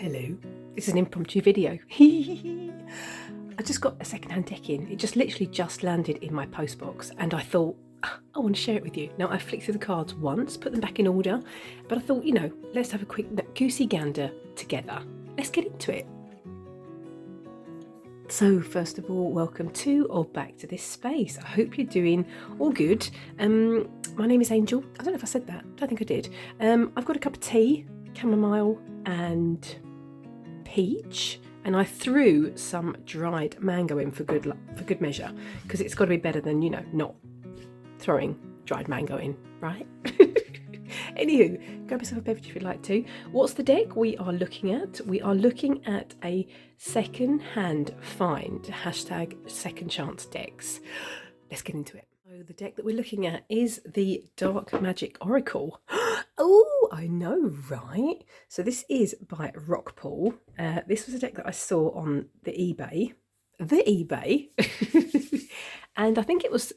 Hello, this is an impromptu video. I just got a secondhand deck in. It just literally just landed in my postbox and I thought, I want to share it with you. Now I flicked through the cards once, put them back in order, but I thought, let's have a quick goosey gander together. Let's get into it. So first of all, welcome to or back to this space. I hope you're doing all good. My name is Angel. I don't know if I said that. I don't think I did. I've got a cup of tea, chamomile and peach, and I threw some dried mango in for good measure, because it's got to be better than not throwing dried mango in, right? Anywho, grab yourself a beverage if you'd like to. What's the deck we are looking at? We are looking at a second-hand find, hashtag second chance decks. Let's get into it. So the deck that we're looking at is the Dark Magic Oracle. Oh, I know, right? So this is by Rockpool. This was a deck that I saw on the eBay, and I think it was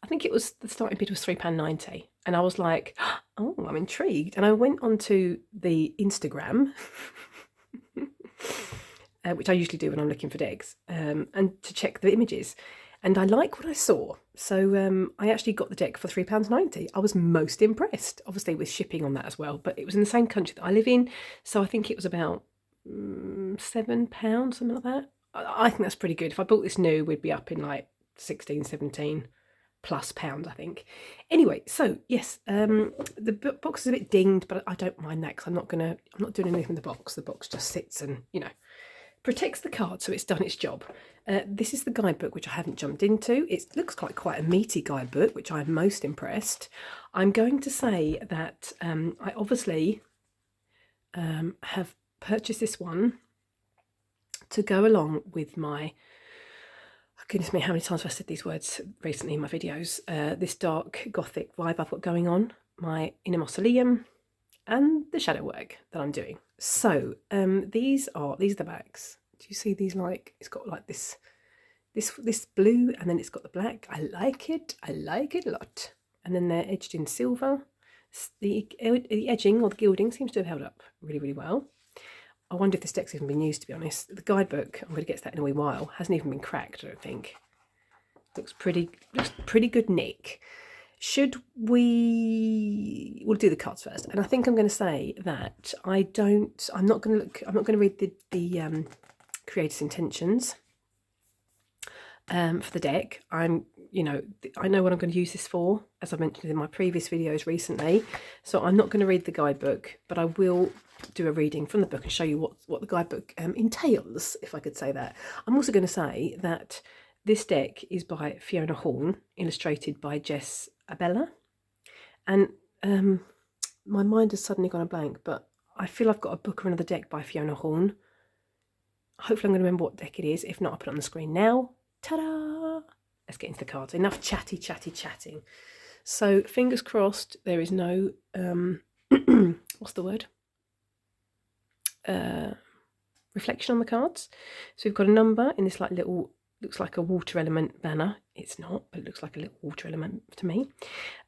the starting bid was £3.90, and I was like, oh, I'm intrigued. And I went onto the Instagram, which I usually do when I'm looking for decks, and to check the images. And I like what I saw. So I actually got the deck for £3.90. I was most impressed, obviously with shipping on that as well. But it was in the same country that I live in. So I think it was about £7, something like that. I think that's pretty good. If I bought this new, we'd be up in like 16, 17 plus pounds, I think. Anyway, so yes, the box is a bit dinged, but I don't mind that because I'm not doing anything with the box. The box just sits and, protects the card, so it's done its job. This is the guidebook, which I haven't jumped into. It looks like quite a meaty guidebook, which I'm most impressed. I'm going to say that I obviously have purchased this one to go along with my, oh goodness me, how many times have I said these words recently in my videos? This dark gothic vibe I've got going on, my inner mausoleum, and the shadow work that I'm doing. So these are the backs. Do you see these? Like, it's got like this blue, and then it's got the black. I like it a lot. And then they're edged in silver. The edging or the gilding seems to have held up really, really well. I wonder if this deck's even been used, to be honest. The guidebook, I'm going to get to that in a wee while, hasn't even been cracked, I don't think. Looks pretty good nick. We'll do the cards first, and I think I'm going to say that I'm not going to read the creator's intentions for the deck. I know what I'm going to use this for, as I mentioned in my previous videos recently. So I'm not going to read the guidebook, but I will do a reading from the book and show you what the guidebook entails, if I could say that. I'm also going to say that this deck is by Fiona Horn, illustrated by Jess Abella, and my mind has suddenly gone a blank, but I feel I've got a book or another deck by Fiona Horn. Hopefully I'm going to remember what deck it is. If not, I'll put it on the screen now. Ta-da! Let's get into the cards. Enough chatting. So fingers crossed there is no what's the word? Reflection on the cards. So we've got a number in this like little, looks like a water element banner. It's not, but it looks like a little water element to me.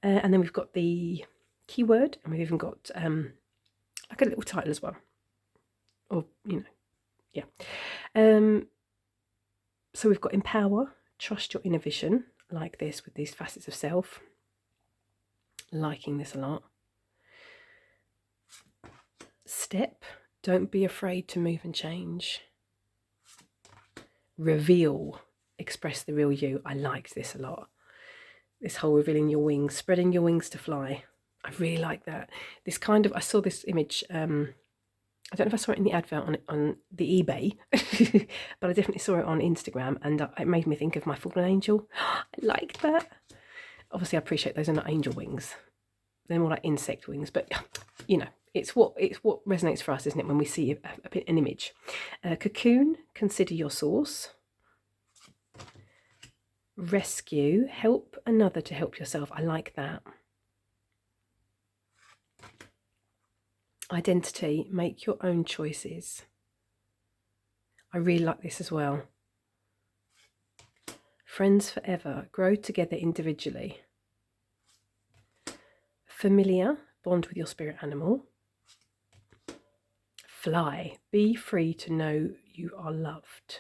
And then we've got the keyword, and we've even got like a little title as well. Or, yeah. So we've got empower, trust your inner vision, like this with these facets of self. Liking this a lot. Step, don't be afraid to move and change. Reveal, express the real you. I liked this a lot. This whole revealing your wings, spreading your wings to fly. I really like that. This kind of, I saw this image, I don't know if I saw it in the advert on the eBay, but I definitely saw it on Instagram, and it made me think of my fallen angel. I like that. Obviously, I appreciate those are not angel wings. They're more like insect wings, but it's what resonates for us, isn't it, when we see an image. Cocoon, consider your source. Rescue, help another to help yourself. I like that. Identity, make your own choices. I really like this as well. Friends forever, grow together individually. Familiar, bond with your spirit animal. Fly. Be free to know you are loved.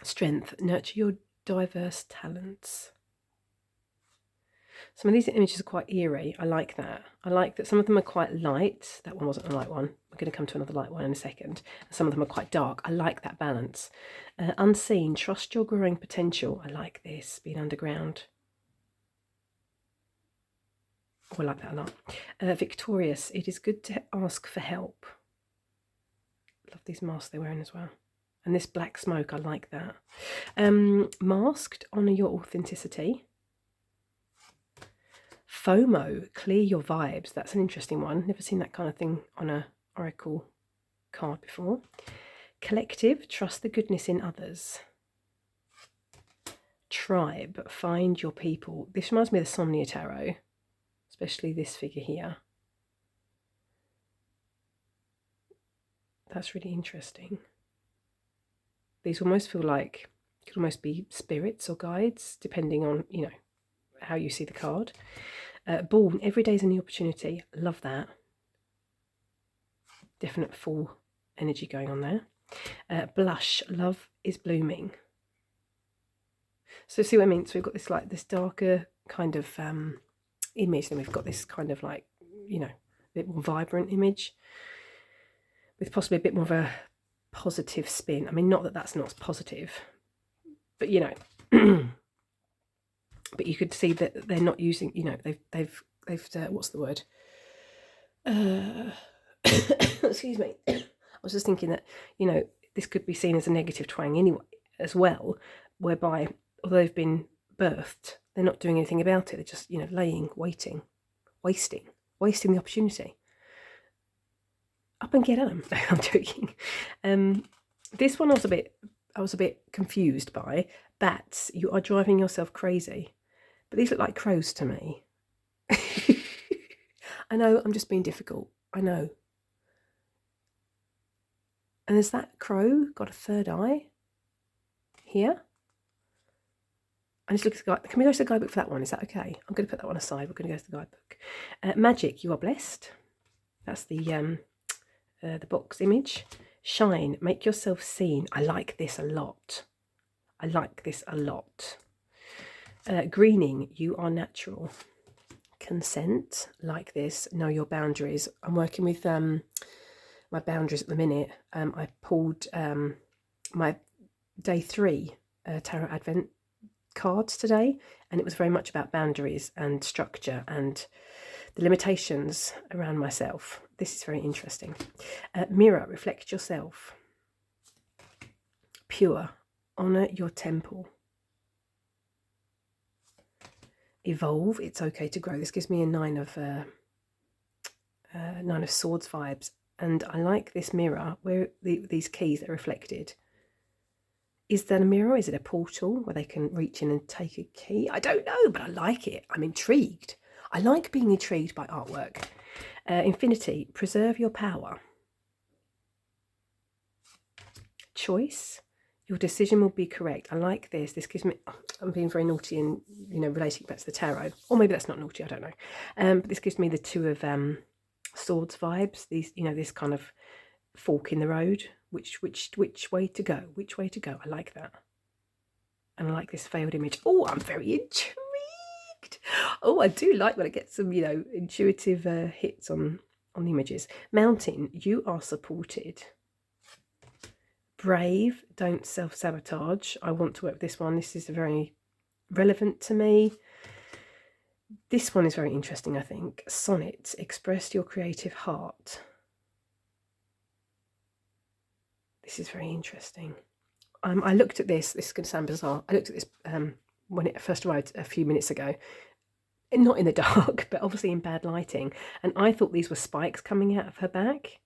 Strength. Nurture your diverse talents. Some of these images are quite eerie. I like that. I like that some of them are quite light. That one wasn't a light one. We're going to come to another light one in a second. Some of them are quite dark. I like that balance. Unseen. Trust your growing potential. I like this, being underground. Oh, I like that a lot. Victorious. It is good to ask for help. Love these masks they're wearing as well. And this black smoke, I like that. Masked. Honour your authenticity. FOMO, clear your vibes. That's an interesting one. Never seen that kind of thing on a oracle card before. Collective, trust the goodness in others. Tribe, find your people. This reminds me of the Somnia Tarot, especially this figure here. That's really interesting. These almost feel like, could almost be spirits or guides, depending on, you know, how you see the card. Born, every day is a new opportunity. Love that. Definite full energy going on there. Blush, love is blooming. So see what I mean? So we've got this like this darker kind of image, then we've got this kind of like, you know, a bit more vibrant image with possibly a bit more of a positive spin. I mean, not that that's not positive, but you know. But you could see that they're not using, you know, they've what's the word? Excuse me. I was just thinking that, you know, this could be seen as a negative twang anyway, as well, whereby although they've been birthed, they're not doing anything about it. They're just, you know, laying, waiting, wasting the opportunity. Up and get at them. No, I'm joking. This one I was a bit confused by. Bats, you are driving yourself crazy. But these look like crows to me. I know, I'm just being difficult. I know. And there's that crow got a third eye here. I just look at the guide. Can we go to the guidebook for that one? Is that okay? I'm going to put that one aside. We're going to go to the guidebook. Magic, you are blessed. That's the box image. Shine, make yourself seen. I like this a lot. I like this a lot. Greening, you are natural. Consent, like this. Know your boundaries. I'm working with my boundaries at the minute. I pulled my day 3 Tarot Advent cards today, and it was very much about boundaries and structure and the limitations around myself. This is very interesting. Mirror, reflect yourself. Pure, honour your temple. Evolve, it's okay to grow. This gives me a 9 of Swords vibes, and I like this mirror where these keys are reflected. Is that a mirror? Is it a portal where they can reach in and take a key? I don't know, but I like it. I'm intrigued. I like being intrigued by artwork. Infinity, preserve your power. Choice, your decision will be correct. I like this. This gives me, I'm being very naughty and, you know, relating back to the tarot. Or maybe that's not naughty, I don't know. But this gives me the 2 of Swords vibes. These, you know, this kind of fork in the road. Which way to go? Which way to go? I like that. And I like this failed image. Oh, I'm very intrigued. Oh, I do like when I get some, you know, intuitive hits on the images. Mountain, you are supported. Brave, don't self-sabotage. I want to work with this one. This is very relevant to me. This one is very interesting, I think. Sonnet, express your creative heart. This is very interesting. I looked at this is going to sound bizarre. I looked at this when it first arrived a few minutes ago. Not in the dark, but obviously in bad lighting. And I thought these were spikes coming out of her back.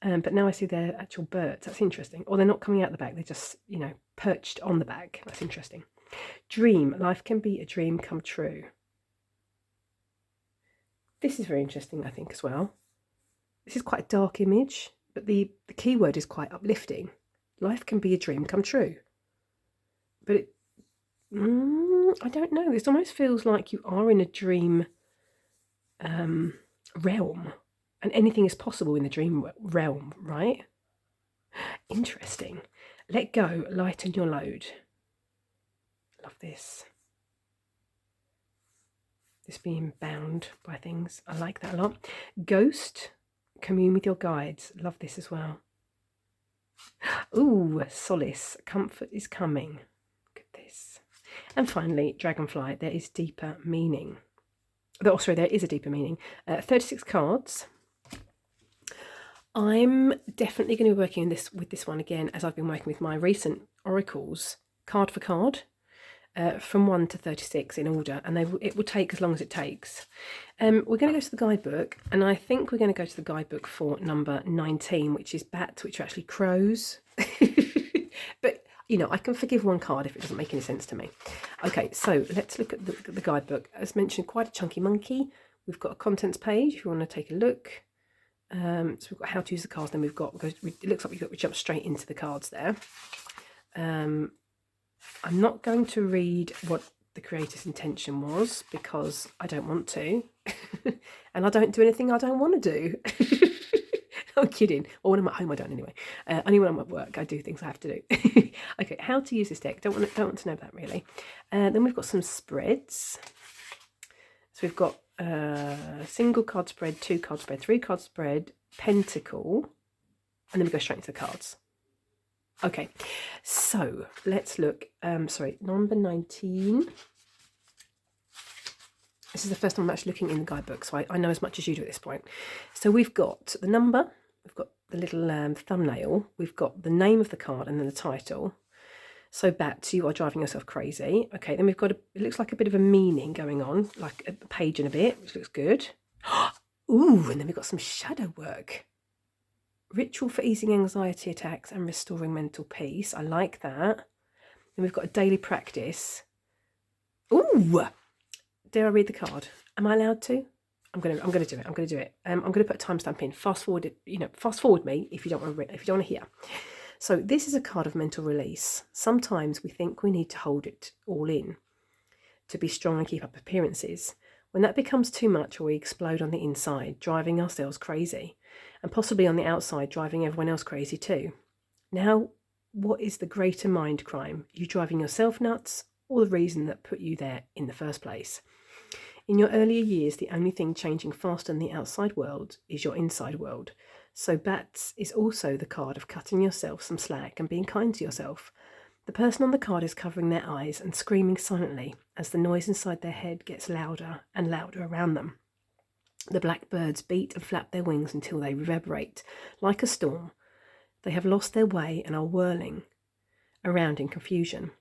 But now I see they're actual birds. That's interesting. Or they're not coming out the back. They're just, you know, perched on the back. That's interesting. Dream. Life can be a dream come true. This is very interesting, I think, as well. This is quite a dark image, but the key word is quite uplifting. Life can be a dream come true. But it, I don't know. This almost feels like you are in a dream realm. And anything is possible in the dream realm, right? Interesting. Let go, lighten your load. Love this. This being bound by things. I like that a lot. Ghost, commune with your guides. Love this as well. Ooh, solace, comfort is coming. Look at this. And finally, dragonfly, there is deeper meaning. Oh, sorry, there is a deeper meaning. 36 cards. I'm definitely going to be working with this one again, as I've been working with my recent oracles, card for card, from 1 to 36 in order, and it will take as long as it takes. We're going to go to the guidebook, and I think we're going to go to the guidebook for number 19, which is bats, which are actually crows. But, you know, I can forgive one card if it doesn't make any sense to me. Okay, so let's look at the guidebook. As mentioned, quite a chunky monkey. We've got a contents page if you want to take a look. So we've got how to use the cards, then we've got, it looks like we jump straight into the cards there. I'm not going to read what the creator's intention was because I don't want to. And I don't do anything I don't want to do. I'm kidding. Or when I'm at home, I don't anyway. Only when I'm at work, I do things I have to do. Okay, how to use this deck. Don't want to know that really. Then we've got some spreads. So we've got single card spread, 2 card spread, 3 card spread, pentacle, and then we go straight into the cards. Okay, so let's look. Sorry, number 19. This is the first time I'm actually looking in the guidebook, so I know as much as you do at this point. So we've got the number, we've got the little thumbnail, we've got the name of the card and then the title. So bats, you are driving yourself crazy. Okay, then we've got, it looks like a bit of a meaning going on, like a page and a bit, which looks good. Ooh, and then we've got some shadow work. Ritual for easing anxiety attacks and restoring mental peace. I like that. Then we've got a daily practice. Ooh, dare I read the card? Am I allowed to? I'm gonna do it. I'm gonna put a timestamp in. Fast forward it. Fast forward me if you don't want to hear. So this is a card of mental release. Sometimes we think we need to hold it all in to be strong and keep up appearances. When that becomes too much, or we explode on the inside, driving ourselves crazy, and possibly on the outside, driving everyone else crazy too. Now, what is the greater mind crime? You driving yourself nuts, or the reason that put you there in the first place? In your earlier years, the only thing changing faster than the outside world is your inside world. So bats is also the card of cutting yourself some slack and being kind to yourself. The person on the card is covering their eyes and screaming silently as the noise inside their head gets louder and louder around them. The black birds beat and flap their wings until they reverberate like a storm. They have lost their way and are whirling around in confusion.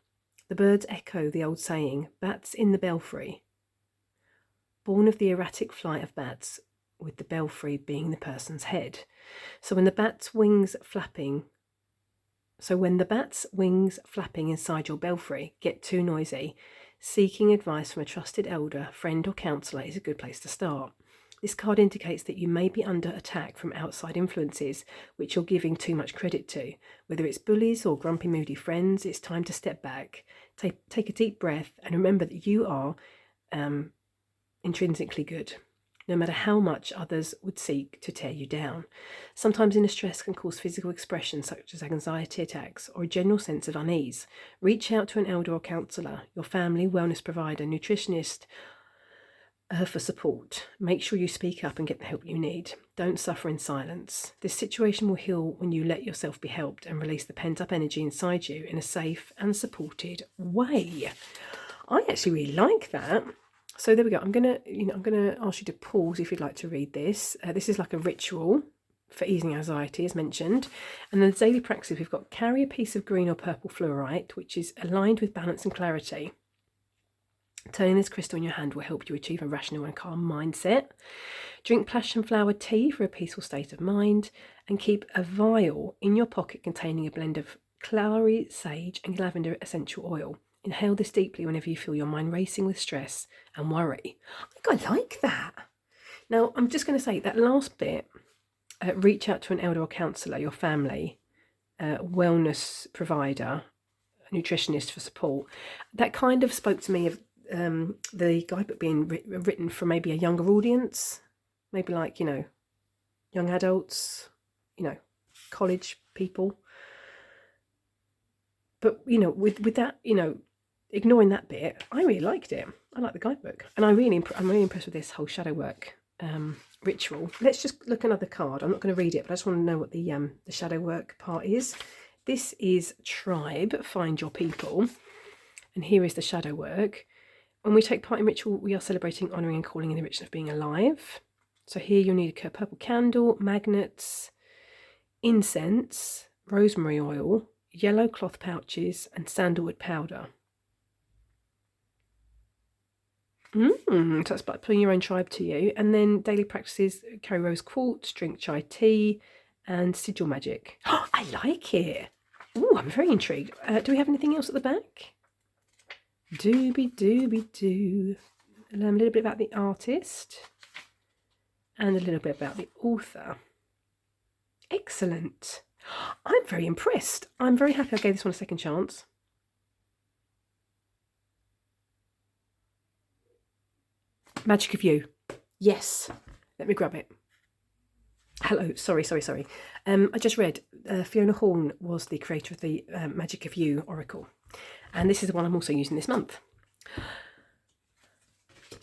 The birds echo the old saying, bats in the belfry, born of the erratic flight of bats, with the belfry being the person's head. So when the bat's wings flapping inside your belfry get too noisy, seeking advice from a trusted elder, friend or counsellor is a good place to start. This card indicates that you may be under attack from outside influences which you're giving too much credit to. Whether it's bullies or grumpy moody friends, it's time to step back, take a deep breath, and remember that you are intrinsically good, no matter how much others would seek to tear you down. Sometimes inner stress can cause physical expression such as anxiety attacks or a general sense of unease. Reach out to an elder or counsellor, your family, wellness provider, nutritionist, for support. Make sure you speak up and get the help you need. Don't suffer in silence. This situation will heal when you let yourself be helped and release the pent-up energy inside you in a safe and supported way. I actually really like that. So there we go. I'm gonna ask you to pause if you'd like to read this. This is like a ritual for easing anxiety, as mentioned. And then the daily practice, we've got carry a piece of green or purple fluorite, which is aligned with balance and clarity. Turning this crystal in your hand will help you achieve a rational and calm mindset. Drink passion flower tea for a peaceful state of mind, and keep a vial in your pocket containing a blend of clary, sage, and lavender essential oil. Inhale this deeply whenever you feel your mind racing with stress and worry. I think I like that. Now, I'm just going to say that last bit, reach out to an elder or counsellor, your family, wellness provider, nutritionist for support. That kind of spoke to me of the guidebook being written for maybe a younger audience, maybe like, young adults, you know, college people. But, you know, with that, you know, ignoring that bit, I really liked it. I like the guidebook. And I'm really impressed with this whole shadow work ritual. Let's just look at another card. I'm not going to read it, but I just want to know what the shadow work part is. This is Tribe, Find Your People. And here is the shadow work. When we take part in ritual, we are celebrating, honouring and calling in the richness of being alive. So here you'll need a purple candle, magnets, incense, rosemary oil, yellow cloth pouches and sandalwood powder. So that's about putting your own tribe to you. And then daily practices, carry rose quartz, drink chai tea and sigil magic. Oh, I like it. Oh, I'm very intrigued. Do we have anything else at the back? Dooby dooby doo. A little bit about the artist and a little bit about the author. Excellent. I'm very impressed. I'm very happy I gave this one a second chance. Magic of You. Yes. Let me grab it. Hello. Sorry. I just read Fiona Horn was the creator of the Magic of You Oracle. And this is the one I'm also using this month.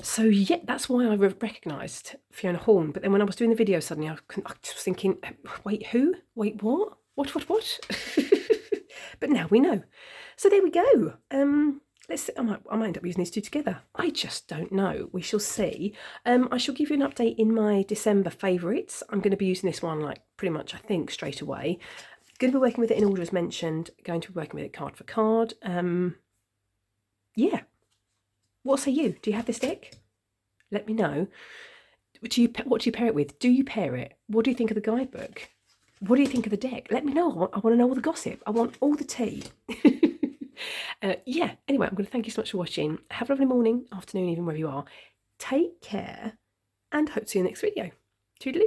So yeah, that's why I recognised Fiona Horn. But then when I was doing the video suddenly, I was thinking, wait, who? Wait, what? What? But now we know. So there we go. I might end up using these two together. I just don't know. We shall see. I shall give you an update in my December favourites. I'm going to be using this one like pretty much, I think, straight away. Going to be working with it in order as mentioned. Going to be working with it card for card. Yeah. What say you? Do you have this deck? Let me know. What do you pair it with? Do you pair it? What do you think of the guidebook? What do you think of the deck? Let me know. I want to know all the gossip. I want all the tea. Yeah, anyway, I'm going to thank you so much for watching. Have a lovely morning, afternoon, even wherever you are. Take care and hope to see you in the next video. Toodaloo.